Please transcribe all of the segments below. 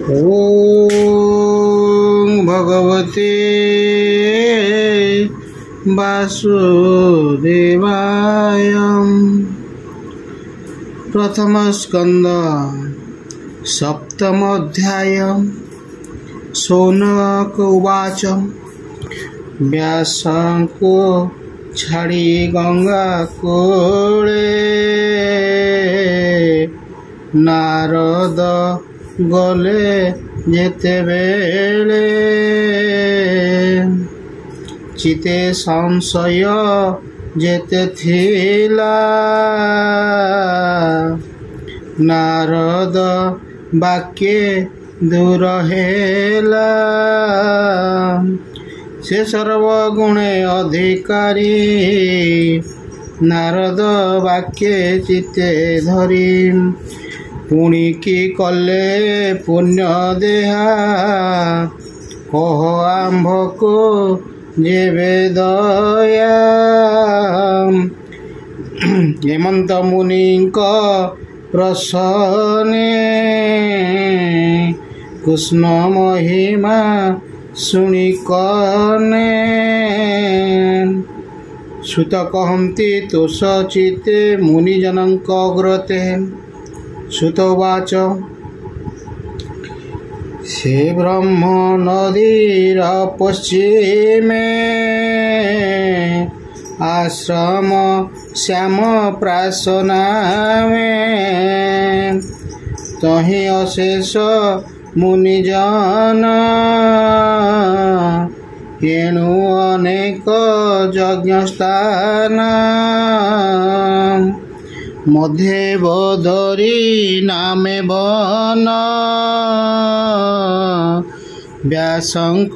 ओम भगवते वासुदेवाय। प्रथम स्कंद सप्तम अध्याय। शौनक उवाच व्यासंको छाड़ी गंगा कोले नारद गले जेतेबेले चिते संशय जेते थिला नारद बाक्ये दूर हेला से सर्वगुणे अधिकारी नारद वाक्ये चिते धरी पुणी की कले पुण्य देहा कह आंभ को जेबे दया हेमंत मुनि प्रसन्ने कृष्ण महिमा सुनि कने सुत कहन्ति तुष चिते मुनिजनक अग्रते सुतवाच से ब्रह्म नदीर पश्चिमे आश्रम श्याम प्रासनामे तहि अशेष मुनिजन एणु अनेक यज्ञस्थान मध्ये बदरी नामे वन व्यासंक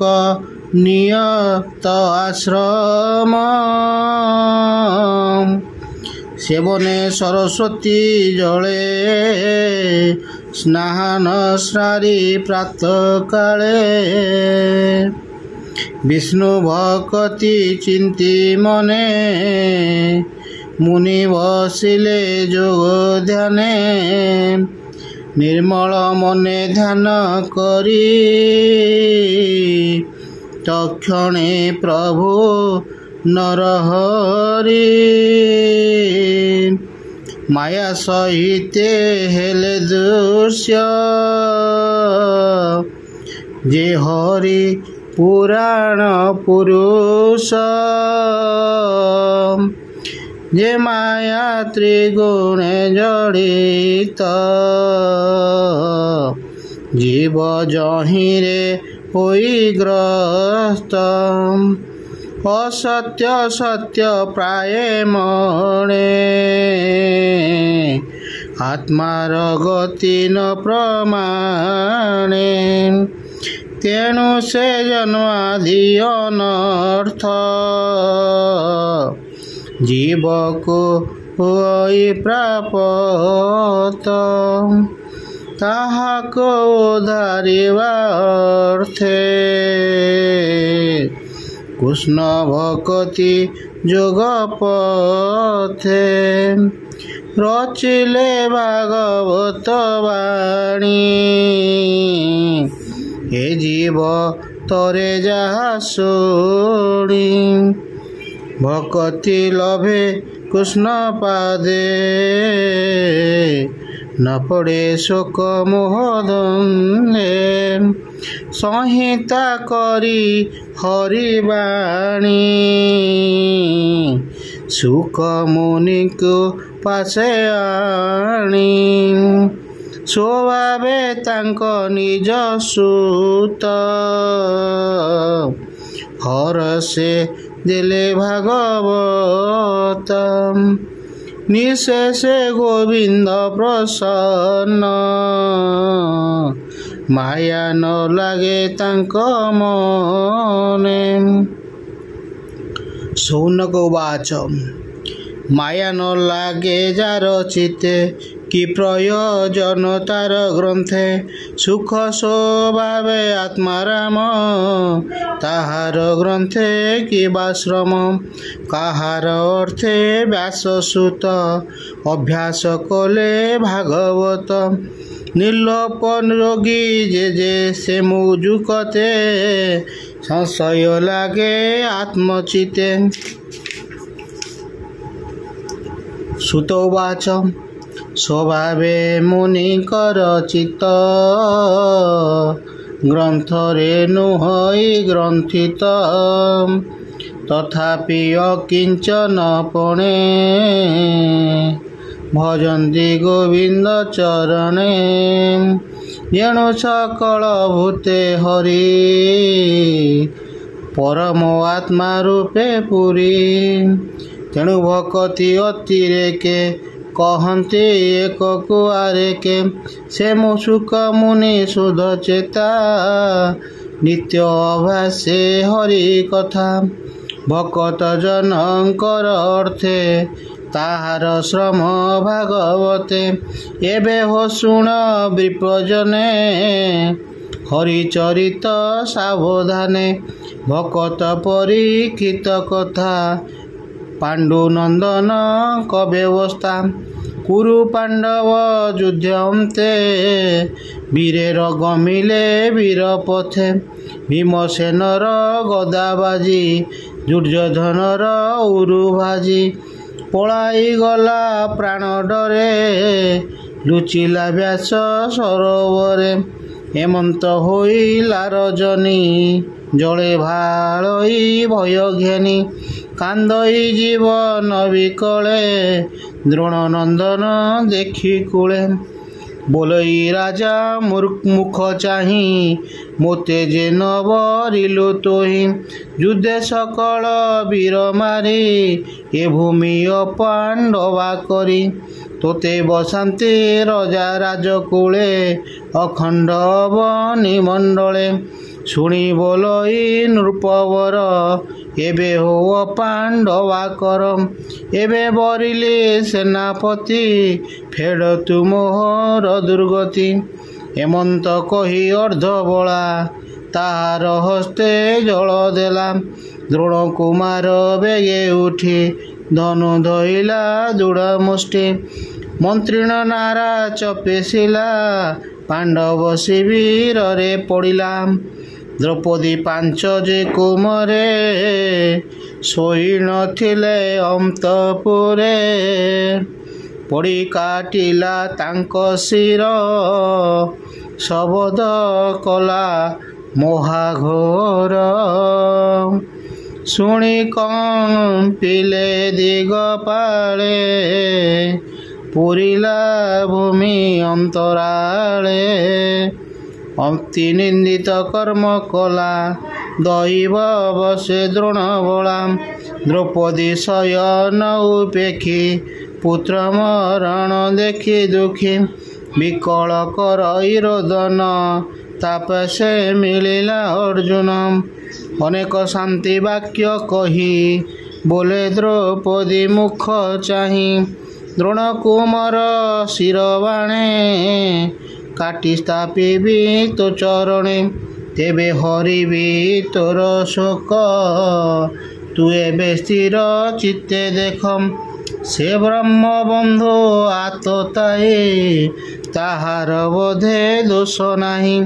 नियत आश्रम सेवने सरस्वती जले स्नान सारी प्रातः काले विष्णु भक्ति चिंती मने मुनि बसिले जोग ध्याने निर्मल मने ध्यान करी तक्षणे प्रभु नरहरि माया सहिते हेले दृश्य जे हरि पुराण पुरुष जे माया त्रिगुणे जड़ित जीव जहिरे होई ग्रस्त असत्य सत्य प्राय मणे आत्मार गति न प्रमाणे तेणु से जन्मादि अनर्थ जीव को होई प्राप्त ताहा को उधारिवा अर्थे कृष्ण भक्ति जोग पथे रचिले भागवत वाणी हे जीव तरे जहा शुणी भक्ति लभे कृष्ण पादे न पड़े शोक मोहदे संहिता करी हरिवाणी सुख मुनि को पासे आनी स्वभावे तांक निज सुत हर से दिले भागवत निशेषे गोविंद प्रसन्न माया न लागे तांक मने। शौनक उवाच माया न लागे जार चिते कि प्रयोजन तार ग्रंथे सुख स्वभावे आत्माराम ताहार ग्रंथे कि बाश्रम काहार अर्थे व्याससुत अभ्यास कले भागवत ନିର୍ଲୋପ ଯୋଗୀ ଯେ ସେ ମୁଜୁକତେ ସଂଶୟ ଲାଗେ ଆତ୍ମଚିତେ। ସୁତ ଉବାଚ ସ୍ୱଭାବେ ମୁନିଙ୍କର ଚିତ୍ତ ଗ୍ରନ୍ଥରେ ନୁହଇ ଗ୍ରନ୍ଥିତ ତଥାପି ଅକିଞ୍ଚନ ପଣେ ଭଜନ୍ତି ଗୋବିନ୍ଦ ଚରଣେ ଯେଣୁ ସକଳ ଭୂତେ ହରି ପରମ ଆତ୍ମା ରୂପେ ପୁରୀ। ତେଣୁ ଭକତି ଅତିରେକେ କହନ୍ତି ଏକକୁ ଆରେକେ ସେ ସୁକ ମୁନି ଶୁଦ୍ଧ ଚେତା ନିତ୍ୟ ଅଭାସେ ହରି କଥା। ଭକତ ଜନଙ୍କର ଅର୍ଥେ ତାହାର ଶ୍ରମ ଭାଗବତେ ଏବେ ହୋ ଶୁଣ ବିପ୍ରଜନେ ହରିଚରିତ ସାବଧାନେ। ଭକତ ପରୀକ୍ଷିତ କଥା ପାଣ୍ଡୁ ନନ୍ଦନ କବ୍ୟବସ୍ଥା କୁରୁ ପାଣ୍ଡବ ଯୁଦ୍ଧ ଅନ୍ତେ ବୀରେର ଗମିଲେ ବୀର ପଥେ ଭୀମସେନର ଗଦାବାଜି ଦୁର୍ଯ୍ୟୋଧନର ଉରୁ ଭାଜି ପଳାଇ ଗଲା ପ୍ରାଣ ଡରେ ଲୁଚିଲା ବ୍ୟାସ ସରୋବରେ ହେମନ୍ତ ହୋଇଲା ରଜନୀ ଜଳେ ଭାଳଇ ଭୟ ଘେନି କାନ୍ଦଇ ଜୀବନ ବିକଳେ ଦ୍ରୋଣ ନନ୍ଦନ ଦେଖି କୂଳେ ବୋଲଇ ରାଜା ମୁଖ ଚାହିଁ ମୋତେ ଯେ ନବରିଲୁ ତୋହି ଯୁଦ୍ଧେ ସକଳ ବୀର ମାରି ଏ ଭୂମି ଅପାଣ୍ଡବା କରି ତୋତେ ବସାନ୍ତି ରଜା ରାଜକୂଳେ ଅଖଣ୍ଡ ବନି ମଣ୍ଡଳେ ଶୁଣି ବୋଲଇ ନୃପବର ଏବେ ହୋ ଅପାଣ୍ଡବା କର ଏବେ ବରିଲେ ସେନାପତି ଫେଡ଼ ତୁମୋହର ଦୁର୍ଗତି। ହେମନ୍ତ କହି ଅର୍ଦ୍ଧବଳା ତାହାର ହସ୍ତେ ଜଳ ଦେଲା ଦ୍ରୋଣ କୁମାର ବେଗେ ଉଠି ଧନୁ ଧଇଲା ଦୃଢ଼ ମୁଷ୍ଟି ମନ୍ତ୍ରୀଣ ନାରା ଚପେସିଲା ପାଣ୍ଡବ ଶିବିରରେ ପଡ଼ିଲା। ଦ୍ରୌପଦୀ ପାଞ୍ଚ ଯେ କୁମରେ ଶୋଇ ନଥିଲେ ଅନ୍ତପୁରେ ପଡ଼ି କାଟିଲା ତାଙ୍କ ଶିର ଶବଦ କଲା ମହାଘୋର ଶୁଣି କମ୍ପିଲେ ଦିଗପାଳେ ପୁରିଲା ଭୂମି ଅନ୍ତରାଳେ ଅତି ନିନ୍ଦିତ କର୍ମ କଲା ଦୈବ ବସେ ଦ୍ରୋଣ ବଳା ଦ୍ରୌପଦୀ ଶୟନ ଉପେକ୍ଷି ପୁତ୍ର ମରଣ ଦେଖି ଦୁଃଖୀ ବିକଳ କରଇ ରୋଦନ ତାପସେ ମିଳିଲା ଅର୍ଜୁନ ଅନେକ ଶାନ୍ତି ବାକ୍ୟ କହି ବୋଲେ ଦ୍ରୌପଦୀ ମୁଖ ଚାହିଁ ଦ୍ରୋଣ କୁମର ଶିରବାଣେ କାଟି ସ୍ଥାପିବି ତୋ ଚରଣେ ତେବେ ହରିବି ତୋର ଶୋକ ତୁ ଏବେ ସ୍ଥିର ଚିତ୍ତେ ଦେଖ ସେ ବ୍ରହ୍ମ ବନ୍ଧୁ ଆତତାଏ ତାହାର ବୋଧେ ଦୋଷ ନାହିଁ।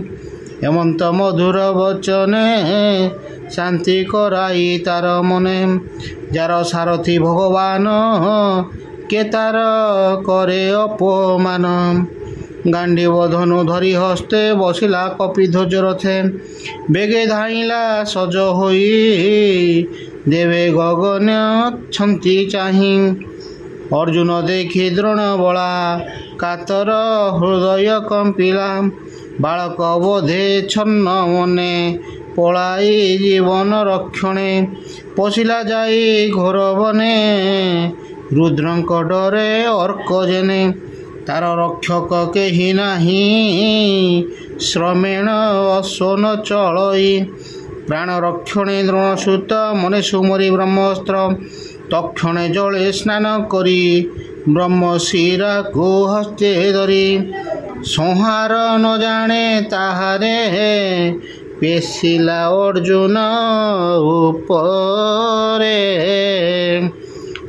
ହେମନ୍ତ ମଧୁର ବଚନେ ଶାନ୍ତି କରାଇ ତାର ମନେ ଯାର ସାରଥି ଭଗବାନ କେ ତାର କରେ ଅପମାନ ଗାଣ୍ଡିବ ଧନୁ ଧରି ହସ୍ତେ ବସିଲା କପିଧ୍ୱଜ ରଥେ ବେଗେ ଧାଇଁଲା ସଜ ହୋଇ ଦେବେ ଗଗନ ଛନ୍ତି ଚାହିଁ ଅର୍ଜୁନ ଦେଖି ଦ୍ରୋଣ ବଳା କାତର ହୃଦୟ କମ୍ପିଲା ବାଳକ ବୋଧେ ଛନ୍ନ ମନେ ପଳାଇ ଜୀବନ ରକ୍ଷଣେ ପଶିଲା ଯାଇ ଘୋର ବନେ ରୁଦ୍ରଙ୍କ ଡରେ ଅର୍କ ଜେନେ ତାର ରକ୍ଷକ କେହି ନାହିଁ ଶ୍ରମେଣ ଅଶ୍ୱନ ଚଳଇ ପ୍ରାଣ ରକ୍ଷଣେ ଦ୍ରୋଣସୂତ ମନେ ସୁମରି ବ୍ରହ୍ମଅସ୍ତ୍ର ତକ୍ଷଣେ ଜଳେ ସ୍ନାନ କରି ବ୍ରହ୍ମଶିରାକୁ ହସ୍ତେ ଧରି ସଂହାର ନ ଜାଣେ ତାହାରେ ପେଶିଲା ଅର୍ଜୁନ ଉପରେ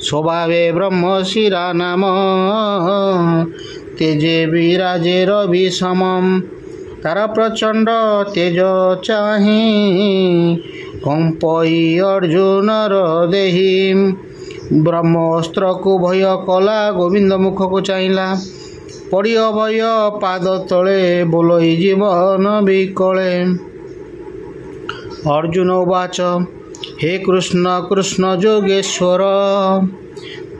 ସ୍ୱଭାବେ ବ୍ରହ୍ମଶିରା ନାମ ତେଜେ ବିରାଜେ ରବି ସମମ୍। ତାର ପ୍ରଚଣ୍ଡ ତେଜ ଚାହିଁ କମ୍ପଇ ଅର୍ଜୁନର ଦେହି। ବ୍ରହ୍ମଅସ୍ତ୍ରକୁ ଭୟ କଲା ଗୋବିନ୍ଦ ମୁଖକୁ ଚାହିଁଲା। ପଡ଼ି ଅଭୟ ପାଦ ତଳେ ବୋଲଇ ଜୀବନ ବିକଳେ। ଅର୍ଜୁନ ଉବାଚ ହେ କୃଷ୍ଣ କୃଷ୍ଣ ଯୋଗେଶ୍ୱର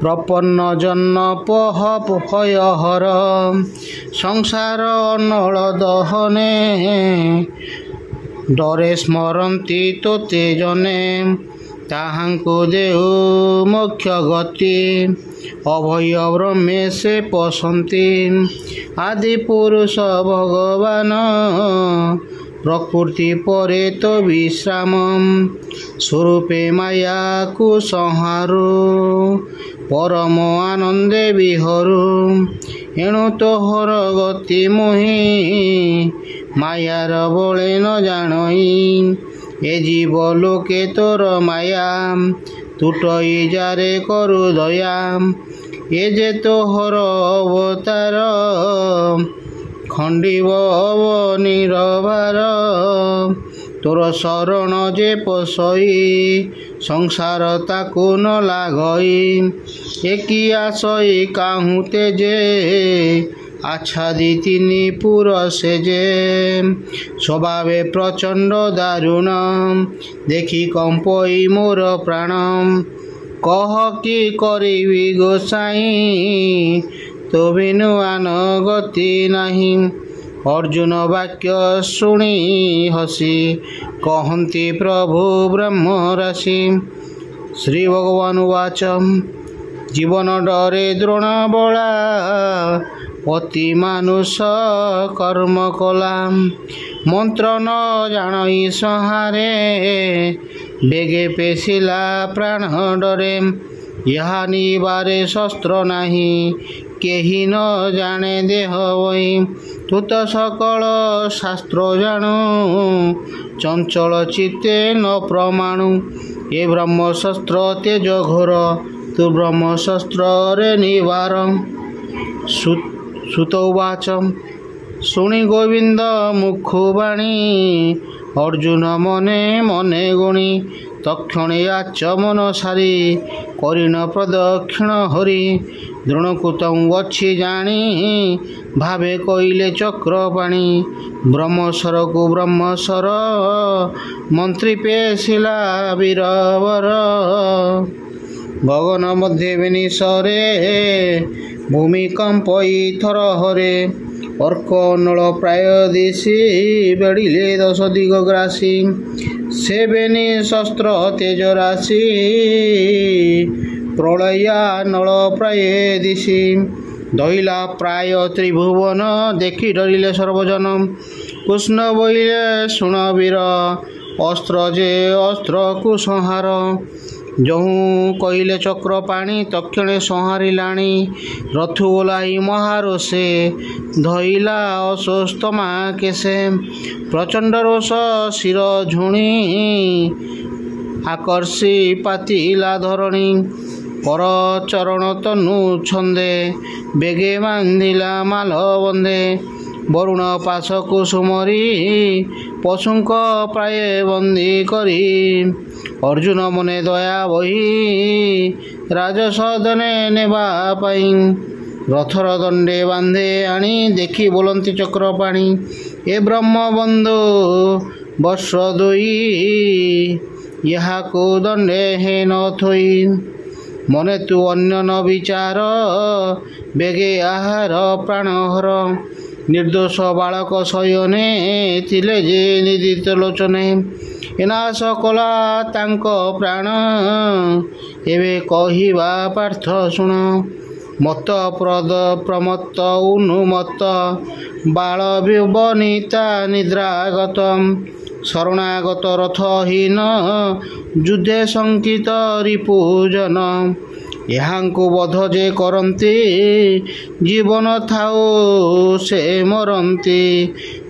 ପ୍ରପନ୍ନ ଜନ୍ନ ପହ ଭୟହର। ସଂସାର ଅନଳ ଦହନେ ଡରେ ସ୍ମରନ୍ତି ତୋତେ ଜନେ। ତାହାଙ୍କୁ ଦେଉ ମୋକ୍ଷ ଗତି ଅଭୟ ବ୍ରହ୍ମେ ସେ ପଶନ୍ତି। ଆଦି ପୁରୁଷ ଭଗବାନ ପ୍ରକୃତି ପରେ ତ ବିଶ୍ରାମ। ସ୍ୱରୂପେ ମାୟାକୁ ସଂହାରୁ ପରମ ଆନନ୍ଦେ ବିହରୁ। ଏଣୁ ତୋହର ଗତି ମୁହିଁ ମାୟାର ବଳେ ନ ଜାଣଇ। ଏ ଜୀବ ଲୋକେ ତୋର ମାୟା ତୁଟଇ ଯାରେ କରୁ ଦୟା। ଏ ଯେ ତୋହର ଅବତାର ଖଣ୍ଡିବ ଅବନିରଭାର। ତୋର ଶରଣ ଯେ ପଶଇ ସଂସାର ତାକୁ ନ ଲାଗଇ। ଏକି ଆଶଇ କାହୁଁ ତେଜେ ଆଚ୍ଛାଦି ତିନି ପୁର ସେଜେ। ସ୍ୱଭାବେ ପ୍ରଚଣ୍ଡ ଦାରୁଣ ଦେଖି କମ୍ପଇ ମୋର ପ୍ରାଣ। କହ କି କରିବି ଗୋସାଇଁ ତୋ ବିନୁ ଆନ ଗତି ନାହିଁ। ଅର୍ଜୁନ ବାକ୍ୟ ଶୁଣି ହସି କହନ୍ତି ପ୍ରଭୁ ବ୍ରହ୍ମ ରାଶି। ଶ୍ରୀ ଭଗବାନ ଉବାଚ ଜୀବନ ଡରେ ଦ୍ରୋଣ ବଳା ଅତି ମାନୁଷ କର୍ମ କଲା। ମନ୍ତ୍ର ନ ଜାଣଇ ସଂହାରେ ବେଗେ ପେଶିଲା ପ୍ରାଣ ଡରେ। ଏହା ନିବାରେ ଶସ୍ତ୍ର ନାହିଁ କେହି ନ ଜାଣେ ଦେହ ବହି। ତୁ ତ ସକଳ ଶାସ୍ତ୍ର ଜାଣୁ ଚଞ୍ଚଳ ଚିତ୍ତେ ନ ପ୍ରମାଣୁ। ଏ ବ୍ରହ୍ମଶସ୍ତ୍ର ତେଜ ଘୋର ତୁ ବ୍ରହ୍ମଶସ୍ତ୍ରରେ ନିବାର। ସୁତ ଉବାଚ ଶୁଣି ଗୋବିନ୍ଦ ମୁଖୁ ବାଣୀ ଅର୍ଜୁନ ମନେ ମନେ ଗୁଣି। ତକ୍ଷଣେ ଆଚମନ ସାରି କରିଣ ପ୍ରଦକ୍ଷିଣ ହରି। ଦ୍ରୋଣକୁ ତଉଁ ଅଛି ଜାଣି ଭାବେ କହିଲେ ଚକ୍ରପାଣି। ବ୍ରହ୍ମଶରକୁ ବ୍ରହ୍ମଶର ମନ୍ତ୍ରୀ ପେଶିଲା ବୀରବର। ଗଗନ ମଧ୍ୟ ବିନିଶରେ ଭୂମିକମ୍ପଇ ଥରହରେ। ଅର୍କ ନଳ ପ୍ରାୟ ଦିଶି ବେଢ଼ିଲେ 10 ଦିଗ ଗ୍ରାସୀ। ସେ ବେନି ଶସ୍ତ୍ର ତେଜ ରାଶି ପ୍ରଳୟା ନଳ ପ୍ରାୟ ଦିଶି। ଦହିଲା ପ୍ରାୟ ତ୍ରିଭୁବନ ଦେଖି ଡରିଲେ ସର୍ବଜନ। କୃଷ୍ଣ ବୋଇଲେ ଶୁଣ ବୀର ଅସ୍ତ୍ର ଯେ ଅସ୍ତ୍ରକୁ ସଂହାର। ଯହୁଁ କହିଲେ ଚକ୍ରପାଣି ତକ୍ଷଣେ ସଂହାରିଲାଣି। ରଥୁ ଓହ୍ଲାଇ ମହାରୋଷେ ଧଇଲା ଅଶ୍ୱତ୍ଥମା କେଶେ। ପ୍ରଚଣ୍ଡ ରୋଷ ଶିର ଝୁଣି ଆକର୍ଷି ପାତିଲା ଧରଣୀ। ପର ଚରଣ ତନୁ ଛନ୍ଦେ ବେଗେ ବାନ୍ଧିଲା ମାଲ ବନ୍ଦେ। ବରୁଣ ପାଶକୁ ସୁମରି ପଶୁଙ୍କ ପ୍ରାୟ ବନ୍ଦୀ କରି। ଅର୍ଜୁନ ମନେ ଦୟା ବହି ରାଜସଦନେ ନେବା ପାଇଁ। ରଥର ଦଣ୍ଡେ ବାନ୍ଧେ ଆଣି ଦେଖି ବୋଲନ୍ତି ଚକ୍ରପାଣି। ଏ ବ୍ରହ୍ମବନ୍ଧୁ ବର୍ଷ ଦୁଇ ଏହାକୁ ଦଣ୍ଡେ ହେ ନ ଥୋଇ। ମନେ ତୁ ଅନ୍ୟ ନ ବିଚାର ବେଗେ ଆହାର ପ୍ରାଣହର। ନିର୍ଦ୍ଦୋଷ ବାଳକ ଶୟନେ ଥିଲେ ଯେ ନିଦିତ ଲୋଚନେ। ଏନାଶ କଲା ତାଙ୍କ ପ୍ରାଣ ଏବେ କହିବା ପାର୍ଥ ଶୁଣ। ମତ ପ୍ରମତ୍ତ ଉନ୍ମତ୍ତ ବାଳ ବନିତା ନିଦ୍ରାଗତ। ଶରଣାଗତ ରଥହୀନ ଯୁଦ୍ଧେ ଶଙ୍କିତ ରିପୁଜନ। ଏହାଙ୍କୁ ବଧ ଯେ କରନ୍ତି ଜୀବନ ଥାଉ ସେ ମରନ୍ତି।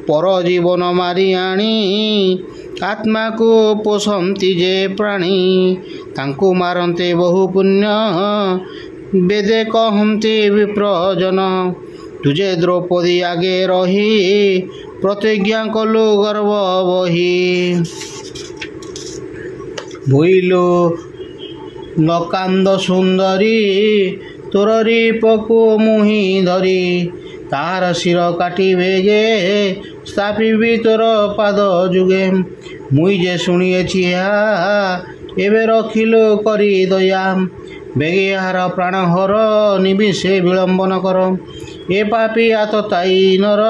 ପର ଜୀବନ ମାରି ଆଣି ଆତ୍ମାକୁ ପୋଷନ୍ତି ଯେ ପ୍ରାଣୀ। ତାଙ୍କୁ ମାରନ୍ତେ ବହୁ ପୁଣ୍ୟ ବେଦେ କହନ୍ତି ବିପ୍ରଜନ। ତୁଜେ ଦ୍ରୌପଦୀ ଆଗେ ରହି ପ୍ରତିଜ୍ଞା କଲୁ ଗର୍ବ ବହି। ବୋଇଲୁ ନକାନ୍ଦ ସୁନ୍ଦରୀ ତୋରରି ପକୁ ମୁହିଁ ଧରି ତାହାର ଶିର କାଟିବେ ଯେ ସ୍ଥାପିବି ତୋର ପାଦ ଯୁଗେ। ମୁଇଁ ଯେ ଶୁଣିଅଛି ଏହା ଏବେ ରଖିଲୁ କରି ଦୟା ବେଗି ଏହାର ପ୍ରାଣ ହର ନିବିଷେ ବିଳମ୍ବନ କର। ଏ ପାପୀ ଆତତାଇ ନର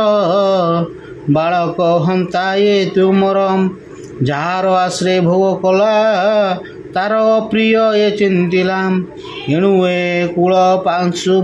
ବାଳକ ହନ୍ତା ଏ ତୁମର ଯାହାର ଆଶ୍ରେ ଭୋଗ କଲା ତାର ଅପ୍ରିୟ ଏ ଚିନ୍ତିଲା। ଏଣୁ ଏ କୂଳ ପାଂଶୁ